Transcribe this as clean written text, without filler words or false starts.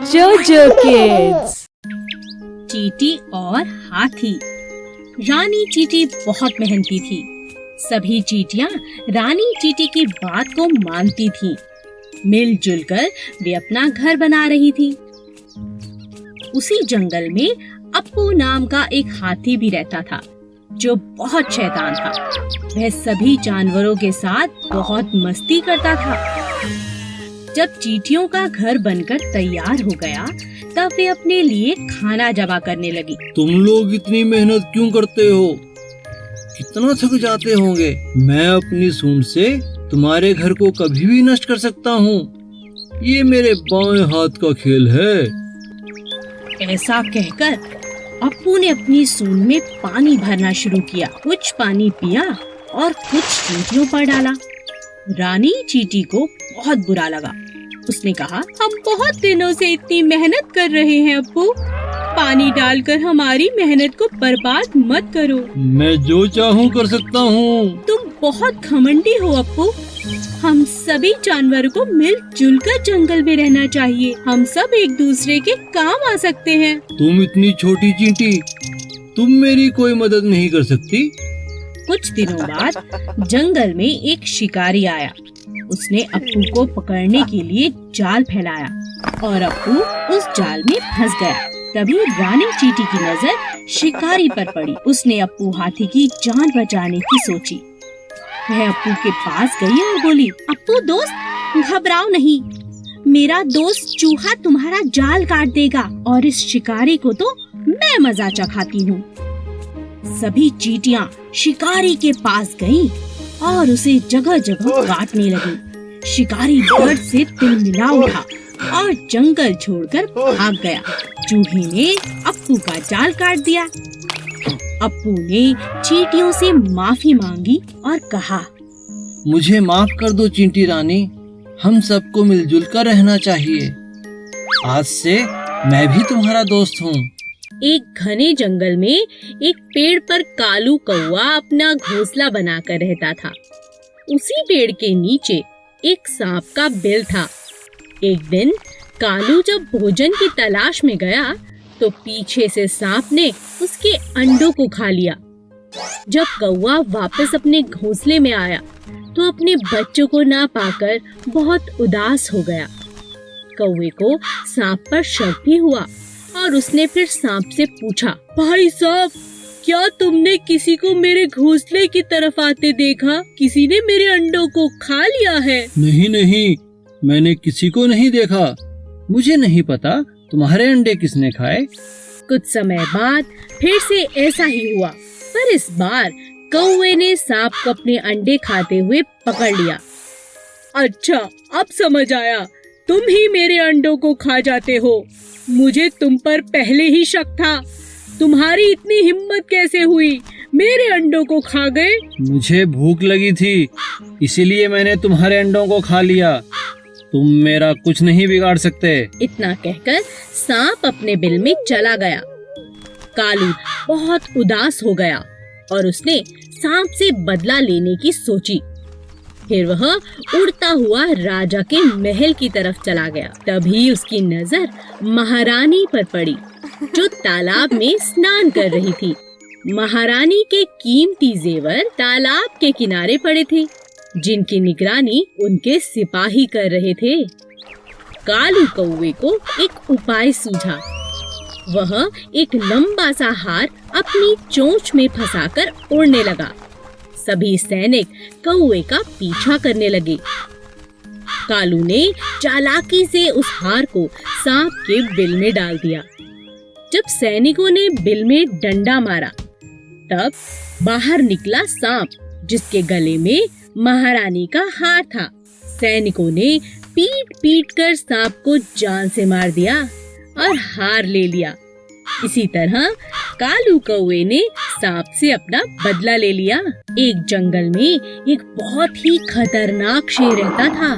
जोजो किड्स। चींटी और हाथी। रानी चींटी बहुत मेहनती थी। सभी चींटियां रानी चींटी की बात को मानती थीं। मिलजुल कर वे अपना घर बना रही थीं। उसी जंगल में अप्पू नाम का एक हाथी भी रहता था, जो बहुत शैतान था। वह सभी जानवरों के साथ बहुत मस्ती करता था। जब चींटियों का घर बनकर तैयार हो गया, तब वे अपने लिए खाना जमा करने लगी। तुम लोग इतनी मेहनत क्यों करते हो? कितना थक जाते होंगे। मैं अपनी सूंड से तुम्हारे घर को कभी भी नष्ट कर सकता हूँ। ये मेरे बाएं हाथ का खेल है। ऐसा कहकर अप्पू ने अपनी सूंड में पानी भरना शुरू किया। कुछ पानी पिया और कुछ चींटियों पर डाला। रानी चींटी को बहुत बुरा लगा। उसने कहा, हम बहुत दिनों से इतनी मेहनत कर रहे हैं अप्पू, पानी डालकर हमारी मेहनत को बर्बाद मत करो। मैं जो चाहूँ कर सकता हूँ। तुम बहुत घमंडी हो अप्पू। हम सभी जानवरों को मिलजुल कर जंगल में रहना चाहिए। हम सब एक दूसरे के काम आ सकते हैं। तुम इतनी छोटी चींटी, तुम मेरी कोई मदद नहीं कर सकती। कुछ दिनों बाद जंगल में एक शिकारी आया। उसने अप्पू को पकड़ने के लिए जाल फैलाया और अप्पू उस जाल में फंस गया। तभी रानी चींटी की नजर शिकारी पर पड़ी। उसने अप्पू हाथी की जान बचाने की सोची। वह अप्पू के पास गई और बोली, अप्पू दोस्त, घबराओ नहीं। मेरा दोस्त चूहा तुम्हारा जाल काट देगा और इस शिकारी को तो मैं मजा चखाती हूँ। सभी चींटियां शिकारी के पास गईं और उसे जगह जगह काटने लगी। शिकारी डर से तिलमिला उठा और जंगल छोड़कर भाग गया। चूहे ने अप्पू का जाल काट दिया। अप्पू ने चींटियों से माफी मांगी और कहा, मुझे माफ कर दो चींटी रानी, हम सबको मिलजुल कर रहना चाहिए। आज से मैं भी तुम्हारा दोस्त हूँ। एक घने जंगल में एक पेड़ पर कालू कौवा अपना घोंसला बनाकर रहता था। उसी पेड़ के नीचे एक सांप का बिल था। एक दिन कालू जब भोजन की तलाश में गया, तो पीछे से सांप ने उसके अंडों को खा लिया। जब कौवा वापस अपने घोंसले में आया, तो अपने बच्चों को ना पाकर बहुत उदास हो गया। कौवे को सांप पर शक भी हुआ और उसने फिर सांप से पूछा, भाई साहब, क्या तुमने किसी को मेरे घोंसले की तरफ आते देखा? किसी ने मेरे अंडों को खा लिया है? नहीं नहीं, मैंने किसी को नहीं देखा। मुझे नहीं पता तुम्हारे अंडे किसने खाए। कुछ समय बाद फिर से ऐसा ही हुआ, पर इस बार कौवे ने सांप को अपने अंडे खाते हुए पकड़ लिया। अच्छा, अब समझ आया, तुम ही मेरे अंडों को खा जाते हो। मुझे तुम पर पहले ही शक था। तुम्हारी इतनी हिम्मत कैसे हुई? मेरे अंडों को खा गए। मुझे भूख लगी थी, इसीलिए मैंने तुम्हारे अंडों को खा लिया। तुम मेरा कुछ नहीं बिगाड़ सकते। इतना कहकर सांप अपने बिल में चला गया। कालू बहुत उदास हो गया और उसने सांप से बदला लेने की सोची। फिर वह उड़ता हुआ राजा के महल की तरफ चला गया। तभी उसकी नजर महारानी पर पड़ी, जो तालाब में स्नान कर रही थी। महारानी के कीमती जेवर तालाब के किनारे पड़े थे, जिनकी निगरानी उनके सिपाही कर रहे थे। कालू कौवे को एक उपाय सूझा। वह एक लंबा सा हार अपनी चोंच में फंसाकर उड़ने लगा। सभी सैनिक कौवे का पीछा करने लगे। कालू ने चालाकी से उस हार को सांप के बिल में डाल दिया। जब सैनिकों ने बिल में डंडा मारा, तब बाहर निकला सांप, जिसके गले में महारानी का हार था। सैनिकों ने पीट पीट कर सांप को जान से मार दिया और हार ले लिया। इसी तरह कालू कौवे ने सांप से अपना बदला ले लिया। एक जंगल में एक बहुत ही खतरनाक शेर रहता था।